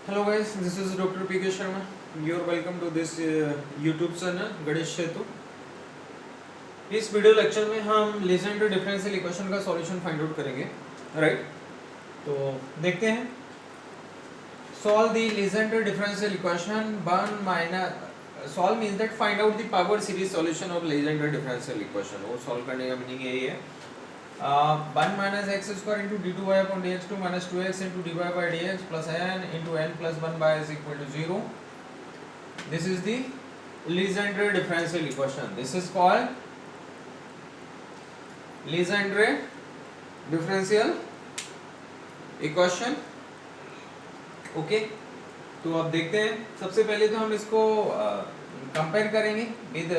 Hello guys, this is Dr. PK Sharma. You are welcome to this YouTube channel Ganesh सेतु। इस video lecture में हम Legendre differential equation का solution find out करेंगे, right? तो देखते हैं। Solve the Legendre differential equation 1 minus solve means that find out the power series solution of Legendre differential equation। वो solve करने का मीनिंग यही है। 1 minus x square into d2y upon dx2 minus 2x into dy by dx plus n into n plus 1 by is equal to 0. This is the Legendre differential equation. This is called Legendre differential equation. Okay तो अब देखते हैं। सबसे पहले तो हम इसको compare करेंगे with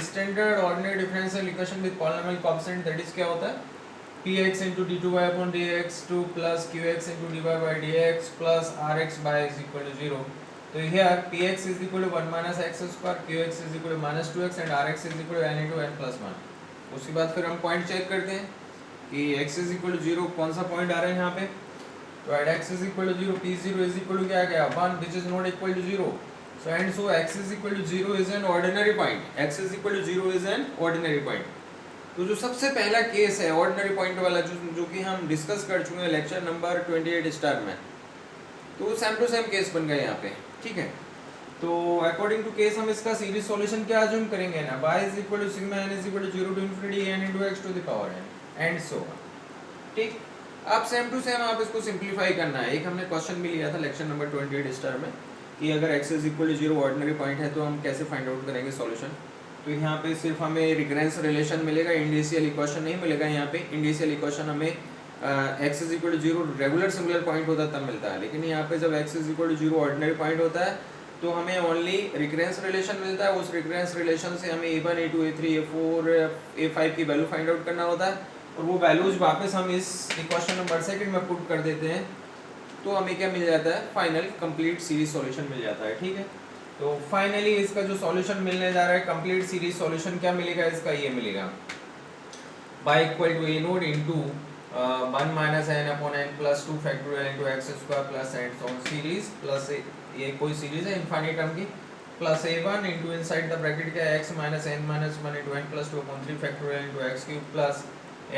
standard ordinary differential equation with polynomial coefficient, that is क्या होता है px into d2y upon dx2 plus qx into dy by dx plus rx by is equal to 0. तो here px is equal to 1 minus x square, qx is equal to minus 2x and rx is equal to n into n plus 1. उसके बाद फिर हम point check करते हैं कि x is equal to 0 कौन सा पॉइंट आ रहा है यहाँ पे। तो at x is equal to 0, p0 is equal to क्या आ गया 1 which is not equal to 0. So and so x is equal to 0 is an ordinary point. x is equal to 0 is an ordinary point. तो जो सबसे पहला case है ordinary point वाला जो कि हम डिस्कस कर चुके हैं लेक्चर नंबर 28 स्टार में, तो सेम टू सेम केस बन गए यहाँ पे, ठीक है। तो अकॉर्डिंग टू केस हम इसका सीरीज सॉल्यूशन क्या अज्यूम करेंगे ना, y is equal to sigma n is equal to 0 to infinity n into x to the power n and so on, ठीक। अब सेम टू सेम आप इसको सिंपलीफाई करना है। एक हमने क्वेश्चन भी लिया था लेक्चर नंबर 28 स्टार में कि अगर x is equal to 0 ordinary point है तो हम कैसे फाइंड आउट करेंगे सॉल्यूशन। तो यहाँ पे सिर्फ हमें रिकरेंस रिलेशन मिलेगा, इंडिशियल इक्वेशन नहीं मिलेगा। यहाँ पे इंडिशियल इक्वेशन हमें x is equal to 0 regular singular point होता है तब मिलता है, लेकिन यहाँ पे जब x is equal to 0 ordinary point होता है तो हमें ओनली रिकरेंस रिलेशन मिलता है। उस रिकरेंस रिलेशन से हमें a1 a2 a3 a4 a5 की वैल्यू फाइंड आउट करना होता है और वो वैल्यूज वापस हम इस इक्वेशन नंबर सेकंड में पुट कर देते हैं तो हमें क्या मिल जाता है, फाइनल कंप्लीट सीरीज सॉल्यूशन मिल जाता है, ठीक है। तो फाइनली इसका जो सॉल्यूशन मिलने जा रहा है कंप्लीट सीरीज सॉल्यूशन क्या मिलेगा इसका, ये मिलेगा y equal to a naught into 1 minus n upon n plus 2 factorial into x square plus and so on series plus ये कोई सीरीज है इनफाइनाइट टर्म की plus a1 into inside the bracket क्या x minus n minus 1 into n plus 2 upon 3 factorial into x cube plus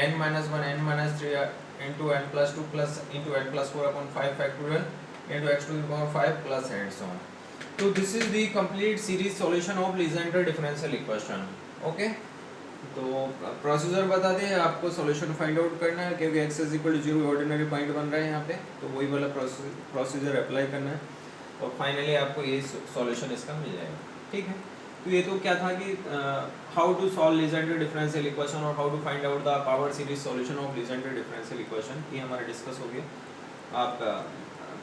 n minus 1 n minus 3 into n plus 2 plus into n plus 4 upon 5 factorial into x to the power 5 plus and so on. So this is the complete series solution of Legendre differential equation. Okay? तो procedure बता दें, आपको solution find out करना है क्योंकि x is equal to 0 ordinary point बन रहा है यहाँ पे, तो वही वाला प्रोसीजर अप्लाई करना है और फाइनली आपको ये सॉल्यूशन इसका मिल जाएगा, ठीक है। तो ये तो क्या था कि how to solve Legendre differential equation और how to find out the power series solution of Legendre differential equation, ये हमारा डिस्कस हो गया। आप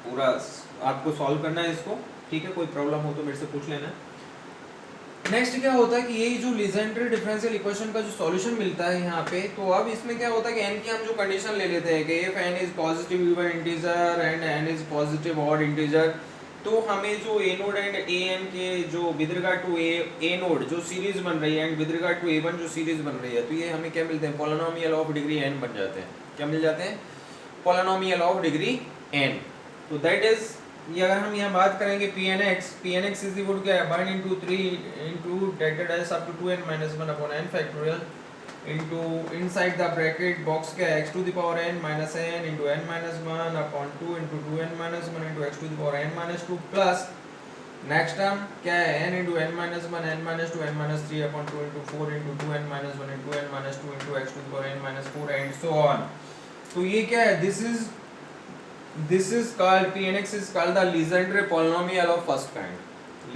पूरा आपको सॉल्व करना है इसको, ठीक है। कोई प्रॉब्लम हो तो मेरे से पूछ लेना। नेक्स्ट क्या होता है कि यही जो लीजेंड्रे डिफरेंशियल इक्वेशन का जो सॉल्यूशन मिलता है यहाँ पे, तो अब इसमें क्या होता है कि n की हम जो कंडीशन ले लेते हैं कि if n is positive even integer and n is positive odd integer, तो हमें जो a नोड एंड an के जो with regard to a naught जो सीरीज बन रही है and with regard to a1 जो सीरीज बन रही है, तो ये हमें क्या मिलते हैं, पॉलिनोमियल ऑफ डिग्री n बन जाते हैं। क्या मिल जाते हैं, पॉलिनोमियल ऑफ डिग्री n। तो दैट इज ये अगर हम यहाँ बात करेंगे pnx इज इक्वल टू क्या है 1 into 3 into delta dash up to 2n minus 1 upon n factorial into inside the bracket box क्या है x to the power n minus n into n minus 1 upon 2 into 2n minus 1 into x to the power n minus 2 plus next term क्या है n into n minus 1 n minus 2 n minus 3 upon 2 into 4 into 2n minus 1 into n minus 2 into x to the power n minus 4 and so on। तो ये क्या है, this is called pnx is called the Legendre polynomial of first kind,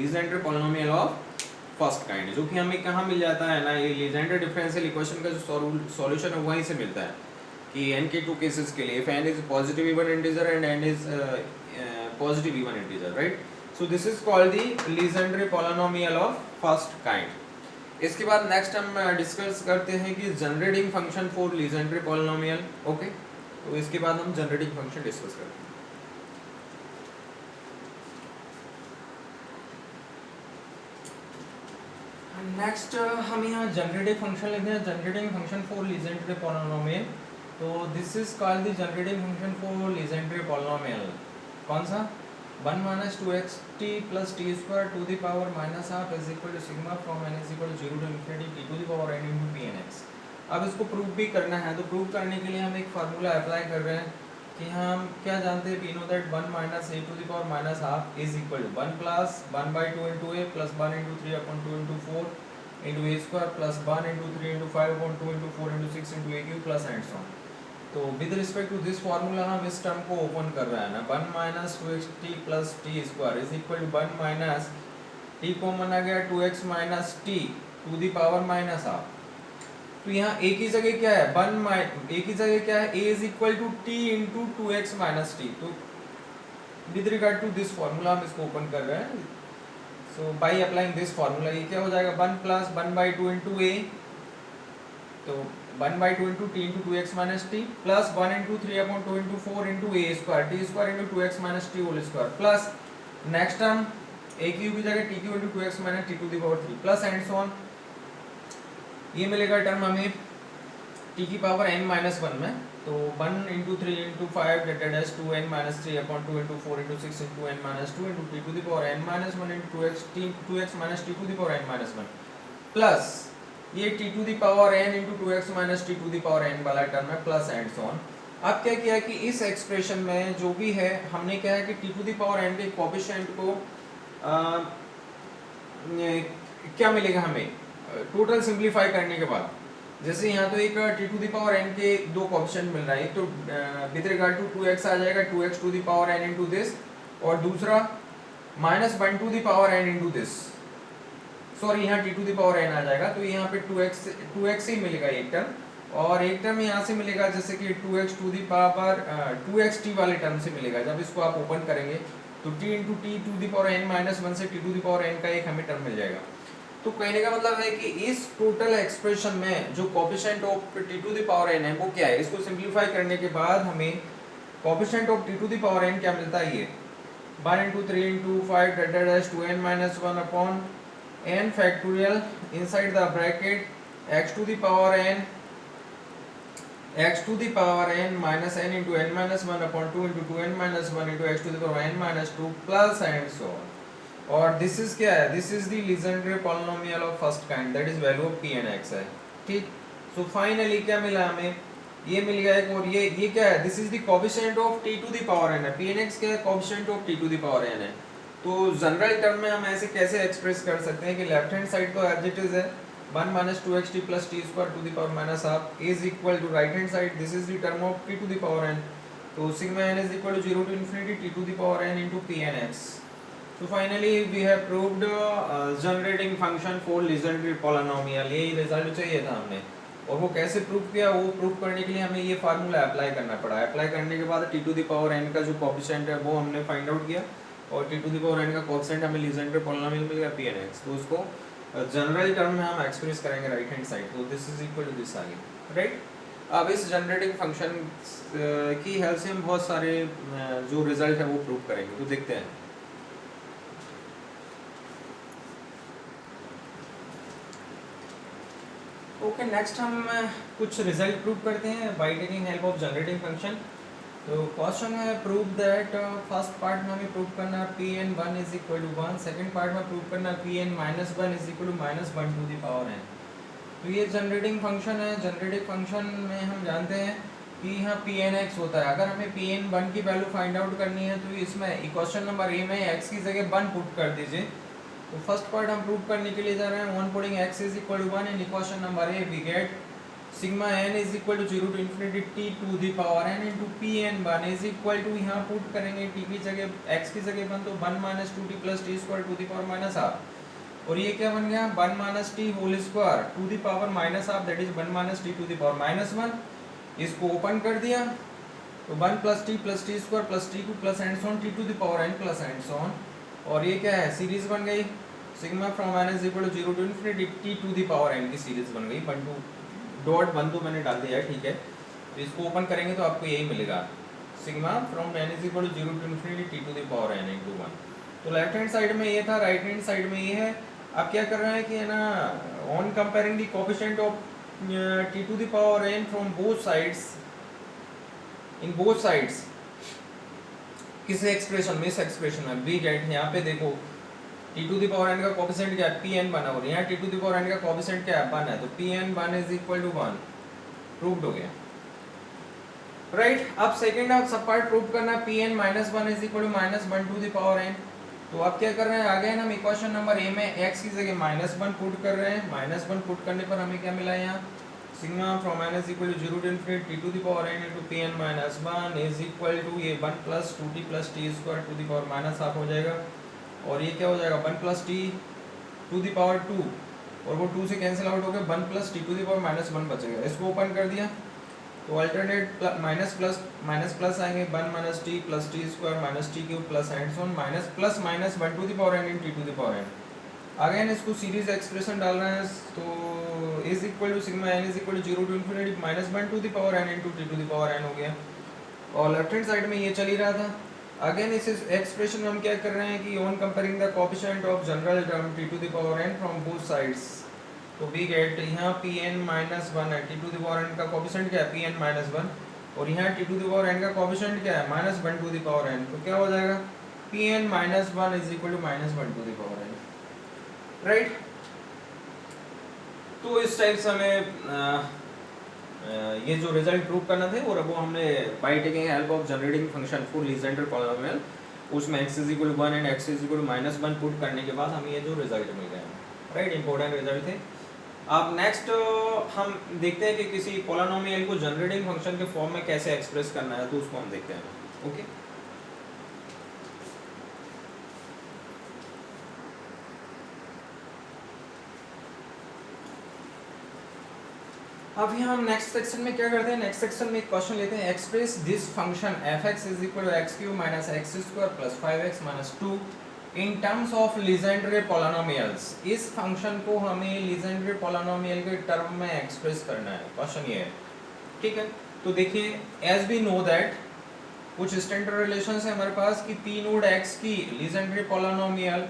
Legendre polynomial of first kind, जो कि हमें कहाँ मिल जाता है ना, ये लीजेंड्रे डिफरेंशियल इक्वेशन का जो सॉल्यूशन है वहीं से मिलता है कि n के टू केसेस के लिए, if n is positive even integer and n is positive even integer, right? So this is called the Legendre polynomial of first kind। इसके बाद नेक्स्ट हम डिस्कस करते हैं कि generating function for Legendre polynomial, okay. तो इसके बाद हम जनरेटिंग फंक्शन डिस्कस करते हैं। नेक्स्ट हम यहाँ जनरेटिव फंक्शन लेते हैं, generating function for Legendre polynomial. तो this is called the generating function for Legendre polynomial. कौन सा, 1 minus 2xt plus T square to the power minus half is equal to sigma from n is equal to 0 to infinity t to the power n into P n x. अब इसको prove भी करना है, तो prove करने के लिए हम एक फार्मूला अप्लाई कर रहे हैं कि हम क्या जानते हैं, we know that 1 minus a to the power minus half is equal to 1 plus 1/2 into a plus 1 into 3 upon 2 into 4 into a square plus 1 into 3 into 5 upon 2 into 4 into 6 into a cube plus and so on. तो with respect to this formula हम इस term को open कर रहे हैं ना, 1 minus 2xt plus T square is equal to 1 minus t common आ गया 2x minus T to the power minus half. तो यहाँ a की जगह क्या है, a की जगह क्या है, a is equal to t into 2x minus t. तो with regard to this formula हम इसको ओपन कर रहे हैं। So by applying this formula ये क्या हो जाएगा, 1 प्लस 1/2 इंटू a, तो 1/2 into T into 2x minus T plus 1 into 3 upon 2 into 4 into a square T square into 2x minus T whole square plus next term a cube की जगह T cube into 2x minus T to the power 3 plus and so on. ये मिलेगा term हमें t की power n minus 1 में, तो 1 into 3 into 5 greater dash 2n minus 3 upon 2 into 4 into 6 into n minus 2 into T to the power n minus 1 into 2x minus T to the power n minus 1 plus ये t to the power n into 2x minus T to the power n वाला term है plus and so on. अब क्या किया कि इस expression में जो भी है हमने क्या है कि t to the power n के कोएफिशिएंट को क्या मिलेगा हमें टोटल सिंपलीफाई करने के बाद, जैसे यहाँ तो एक t to the power n के दो कोएफिशिएंट मिल रहा है, एक तो विद रिगार्ड टू 2x आ जाएगा 2x to the power n into this, और दूसरा minus 1 to the power n into this, sorry यहाँ t to the power n आ जाएगा, तो यहाँ पे 2x ही मिलेगा एक टर्म, और एक टर्म यहाँ से मिलेगा जैसे कि 2x to the power 2xt वाले टर्म से मिलेगा। जब इसको आप ओपन करेंगे तो t into T to the power n minus 1 से t to the power n का एक हमें टर्म मिल जाएगा। तो कहने का मतलब है कि इस टोटल एक्सप्रेशन में जो coefficient of t to the power n है वो क्या है, इसको सिंपलीफाई करने के बाद हमें coefficient of t to the power n क्या मिलता है, ये 1 into 3 into 5 greater than 2n minus 1 upon n factorial inside the bracket x to the power n minus n into n minus 1 upon 2 into 2n minus 1 into x to the power n minus 2 plus and so on। और this is क्या है, this is the Legendre polynomial of first kind, that is value of p and x है, ठीक। so finally क्या मिला हमें, ये मिल गया एक, और ये क्या है, this is the coefficient of t to the power n है, p and x क्या है, coefficient of t to the power n है। तो जनरल टर्म में हम ऐसे कैसे एक्सप्रेस कर सकते हैं कि लेफ्ट हैंड साइड तो एज इट इज है 1 minus 2xt plus T square to the power minus half is equal to right hand side this is the term of t to the power n, तो sigma n is equal to 0 to infinity t to the power n into pnx। तो finally we have proved generating function for Legendre polynomial, यही result चाहिए था हमने। और वो कैसे prove किया, वो प्रूव करने के लिए हमें ये फार्मूला अप्लाई करना पड़ा। अप्लाई करने के बाद t to the power n का जो कोएफिशिएंट है वो हमने फाइंड आउट किया, और t to the power n का कोएफिशिएंट हमें लीजेंड्रे पॉलिनोमियल मिल गया pnx, तो उसको जनरल टर्म में हम एक्सप्रेस करेंगे राइट हैंड साइड, तो this is equal to this आगे, राइट। अब इस जनरेटिंग फंक्शन की हेल्प से हम बहुत सारे जो रिजल्ट है वो प्रूव करेंगे, तो देखते हैं। ओके नेक्स्ट हम कुछ रिजल्ट प्रूव करते हैं by taking help of generating function. तो क्वेश्चन है प्रूव दैट, फर्स्ट पार्ट में हमें प्रूव करना है Pn1 is equal to 1, second part में प्रूव करना है Pn minus 1 is equal to minus 1 to the power n। तो ये जनरेटिंग फंक्शन है, जनरेटिंग फंक्शन में हम जानते हैं कि यहाँ Pnx होता है। अगर हमें Pn1 की वैल्यू फाइंड आउट करनी है तो इसमें इक्वेशन नंबर ए में x की जगह 1 पुट कर दीजिए। तो फर्स्ट पार्ट हम प्रूव करने के लिए जा रहे हैं, 1 putting x is equal to 1 in equation number A we get sigma n is equal to 0 to infinity t to the power n into Pn1 is equal to, यहाँ put करेंगे t की जगह x की जगह 1, तो 1 minus 2t plus T square to the power minus half, और ये क्या बन गया 1 minus T whole square to the power minus half, that is 1 minus T to the power minus 1। इसको ओपन कर दिया तो 1 plus T square plus t two plus and so on t to the power n plus and so on, और ये क्या है series बन गई sigma from n is equal to 0 to infinity t to the power n की series बन गई, 1 to dot 1 तो मैंने डाल दिया है, ठीक है। तो इसको ओपन करेंगे तो आपको यही मिलेगा sigma from n is equal to 0 to infinity t to the power n into 1। तो लेफ्ट हैंड साइड में ये था, राइट हैंड साइड में ये है। अब क्या कर रहे हैं कि है ना, on comparing the coefficient of t to the power n from both sides, in both sides किस एक्सप्रेशन में, इस एक्सप्रेशन में वी गेट, यहाँ पे देखो t to the power n का कोएफिशिएंट क्या है, पी एन बना, और यहाँ t to the power n का कोएफिशिएंट क्या है, 1 है, तो p n 1 is equal to 1, proved हो गया, राइट। अब सेकंड आप सब पार्ट प्रूव करना, p n minus 1 is equal to minus 1 to the power n. तो आप क्या कर रहे हैं, अगेन हम इक्वेशन नंबर ए में x की जगह -1 पुट कर रहे हैं, -1 पुट करने पर हमें क्या मिला यहाँ, sigma from n is equal to 0 to infinity t to the power n into pn minus 1 is equal to ये 1 plus 2t plus t square to the power minus half हो जाएगा, और ये क्या हो जाएगा 1 plus t to the power 2, और वो 2 से कैंसिल आउट हो गया, 1 plus t to the power minus 1 बचेगा। इसको ओपन कर दिया तो अल्टरनेट माइनस प्लस आएंगे, 1 minus T plus T square minus t cube plus and so on minus plus minus 1 to the power n in t to the power n। Again इसको series expression डालना है, तो is equal to sigma n is equal to 0 to infinity minus 1 to the power n into t to the power n हो गया, और left hand side में ये चल ही रहा था। अगेन इस एक्सप्रेशन में हम क्या कर रहे हैं कि on comparing the coefficient of general term t to the power n from both sides, तो वी गेट यहाँ pn माइनस 1 है, t to the power n का कोएफिशिएंट क्या है pn माइनस 1, और यहाँ t to the power n का coefficient क्या है minus 1 to the power n, तो क्या हो जाएगा pn minus 1 is equal to minus 1 to the power n, right. तो इस टाइप से हमें ये जो रिजल्ट प्रूव करना थे, और वो हमने by taking help of generating function for Legendre polynomial, उसमें x is equal to 1 and x is equal to minus 1 put करने के बाद हमें ये जो रिजल्ट मिल गया, राइट, इंपॉर्टेंट रिजल्ट थे। अब नेक्स्ट हम देखते हैं कि किसी पॉलिनोमियल को जनरेटिंग फंक्शन के फॉर्म में कैसे एक्सप्रेस करना है, तो उसको हम देखते हैं, ओके। अब यहाँ हम नेक्स्ट सेक्शन में क्या करते हैं, नेक्स्ट सेक्शन में एक क्वेश्चन लेते हैं, express this function f(x) is equal to x cube minus x square plus 5x minus 2 in terms of Legendre polynomials. इस फंक्शन को हमें लीजेंड्रे पॉलिनोमियल के टर्म में एक्सप्रेस करना है, क्वेश्चन ये है, ठीक है। तो देखिए एज वी नो दैट कुछ स्टैंडर्ड रिलेशंस है हमारे पास कि p नोड x की Legendre polynomial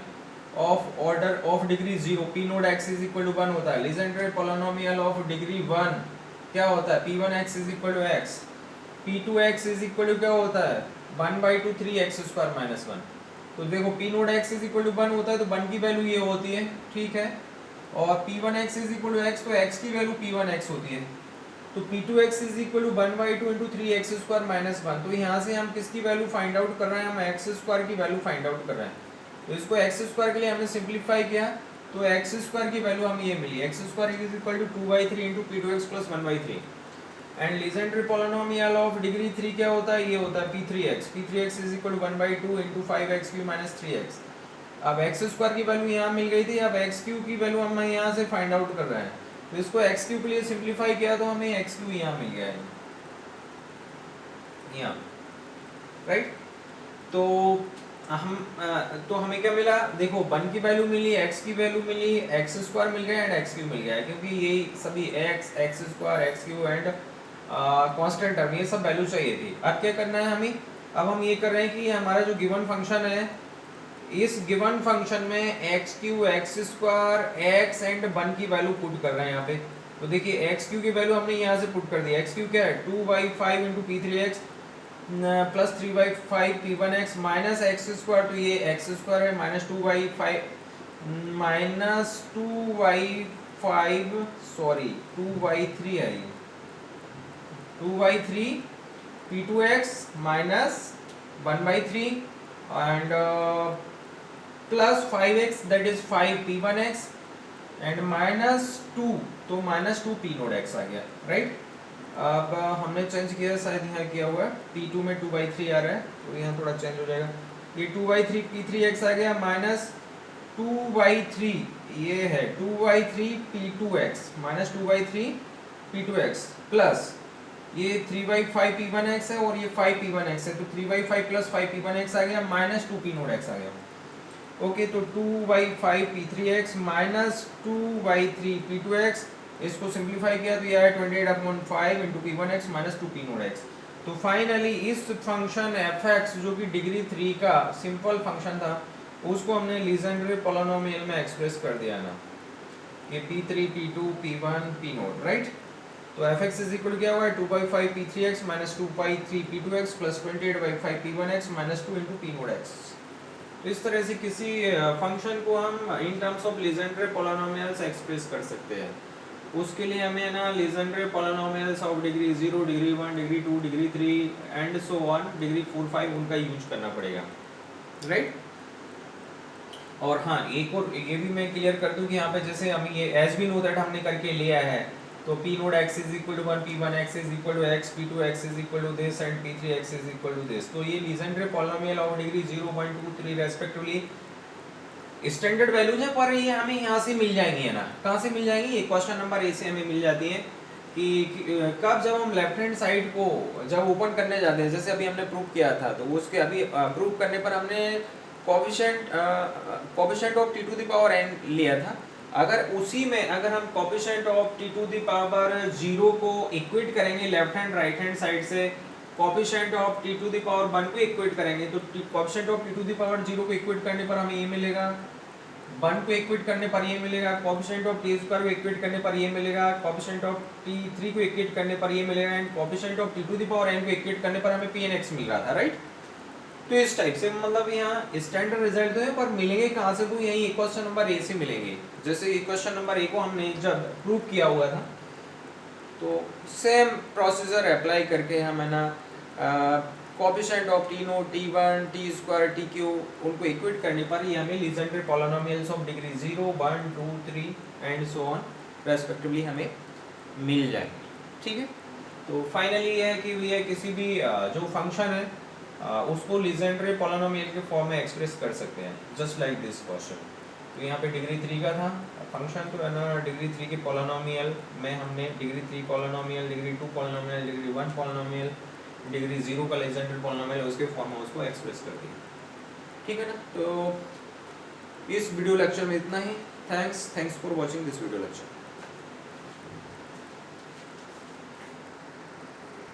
of order of degree 0, p node x is equal to 1 होता है, लीजेंड्रे पॉलिनोमियल ऑफ डिग्री 1 क्या होता है p1x is equal to x, p2x is equal to क्या होता है 1/2 3x स्क्वायर माइनस 1। तो देखो p node x is equal to 1 होता है, तो 1 की वैल्यू ये होती है, ठीक है, और p1x is equal to x, तो x की वैल्यू p1x होती है, तो p2x is equal to 1/2 into 3x square minus 1। तो यहाँ से हम किसकी वैल्यू फाइंड आउट कर रहे हैं, हम x स्क्वायर की वैल्यू फाइंड आउट कर रहे हैं, तो इसको x स्क्वायर के लिए हमने सिंप्लीफाई किया, तो x स्क्वायर की वैल्यू हमें ये मिली, x square is equal to 2/3 into p2x plus 1/3, and Legendre polynomial of degree 3 क्या होता है, ये होता है p3x is equal to 1/2 into 5x cube minus 3x। अब x स्क्वायर की वैल्यू यहाँ मिल गई थी, अब x क्यूब की वैल्यू हम यहाँ से फाइंड आउट कर रहे हैं, तो इसको x क्यूब के लिए सिंप्लीफाई किया तो हमें x क्यूब यहाँ मिल गया है, यहाँ, राइट। तो हमें क्या मिला, देखो 1 की वैल्यू मिली, x की वैल्यू मिली, x स्क्वायर मिल गया एंड x क्यूब मिल गया है, क्योंकि ये सभी x square x cube and constant term ये सब वैल्यू चाहिए थी। अब क्या करना है हमें, अब हम ये कर रहे हैं कि हमारा जो गिवन फंक्शन है, इस गिवन फंक्शन में x cube x square x and 1 की वैल्यू पुट कर रहे हैं यहाँ पे। तो देखिए x क्यूब की वैल्यू हमने यहाँ से पुट कर दी, x क्यूब क्या है 2/5 into p3x plus 3/5 p1x minus x square, तो ये x स्क्वायर है माइनस 2/3 है, ये 2/3 p2x minus 1/3 and plus 5x that is 5 p1x and minus 2, तो माइनस 2 p नोड x आ गया, राइट। अब हमने चेंज किया, शायद यहाँ किया हुआ है, p2 में 2/3 आ रहा है, तो यहाँ थोड़ा चेंज हो जाएगा, ये 2/3 p3x आ गया माइनस 2/3 ये है 2/3 p2x माइनस 2/3 p2x प्लस ये 3/5 p1x है और ये 5 p1x है, तो 3/5 प्लस 5 p1x आ गया माइनस 2 p नोड x आ गया, ओके। तो 2/5 p3x माइनस 2/3 p2x, इसको सिंप्लीफाई किया तो ये आया 28/5 into p1x minus 2 p node x। तो फाइनली इस फंक्शन f(x) जो कि डिग्री 3 का सिंपल फंक्शन था, उसको हमने लीजेंड्रे पॉलिनोमियल में एक्सप्रेस कर दिया ना, ये p3 p2 p1 p node, right. तो fx इज इक्वल क्या हुआ है 2/5 p3x minus 2/3 p2x plus 28/5 p1x minus 2 into p node x। तो इस तरह से किसी फंक्शन को हम इन terms of Legendre polynomials express कर सकते हैं। उसके लिए हमें ना Legendre polynomials of degree 0, degree 1, degree 2, degree 3 and so on degree 4, 5 उनका यूज करना पड़ेगा, राइट। और हाँ, एक और ये भी मैं क्लियर कर दूं कि यहाँ पे जैसे हम ये एज वी नो दैट हमने करके लिया है, तो p node x is equal to 1, p1x is equal to x, p2x is equal to this and p3x is equal to this. तो ये Legendre polynomial of degree 0, 1, 2, 3 respectively standard values है, पर ये हमें यहाँ से मिल जाएंगी, है ना। कहाँ से मिल जाएंगी? ये क्वेश्चन नंबर ए से हमें मिल जाती है कि कब जब हम लेफ्ट हैंड साइड को जब ओपन करने जाते हैं, जैसे अभी हमने प्रूव किया था, तो उसके अभी प्रूव करने पर हमने coefficient of t to the power n लिया था। अगर उसी में अगर हम coefficient of t to the power 0 को इक्वेट करेंगे left hand right hand side से, coefficient of t to the power 1 को इक्वेट करेंगे, तो coefficient of t to the power 0 को इक्वेट करने पर हमें ये मिलेगा, 1 को इक्वेट करने पर ये मिलेगा, कोएफिशिएंट ऑफ t स्क्वायर को इक्वेट करने पर ये मिलेगा, कोएफिशिएंट ऑफ t3 को इक्वेट करने पर ये मिलेगा, and coefficient of t to the power n को इक्वेट करने पर हमें pnx मिल रहा था, राइट। तो इस टाइप से मतलब यहाँ स्टैंडर्ड रिजल्ट तो है, पर मिलेंगे कहाँ से? तो यही इक्वेशन नंबर ए से मिलेंगे। जैसे इक्वेशन नंबर ए को हमने जब प्रूव किया हुआ था, तो सेम प्रोसीजर अप्लाई करके हम है ना coefficient of t note, t1, t square, tq उनको इक्वेट करने पर ये हमें Legendre polynomials of degree 0, 1, 2, 3 and so on respectively हमें मिल जाएंगे, ठीक है। तो फाइनली ये है कि भैया किसी भी जो फंक्शन है उसको लीजेंड्रे पॉलिनोमियल के फॉर्म में एक्सप्रेस कर सकते हैं, जस्ट लाइक दिस क्वेश्चन। तो यहाँ पे डिग्री 3 का था फंक्शन, तो है ना डिग्री 3 के पॉलिनोमियल में हमने degree 3 polynomial, degree 2 polynomial, degree 1 polynomial, degree 0 का लीजेंड्रे पॉलिनोमियल उसके फॉर्म में उसको एक्सप्रेस कर दिया, ठीक है ना। तो इस वीडियो लेक्चर में इतना ही। Thanks for watching this video lecture.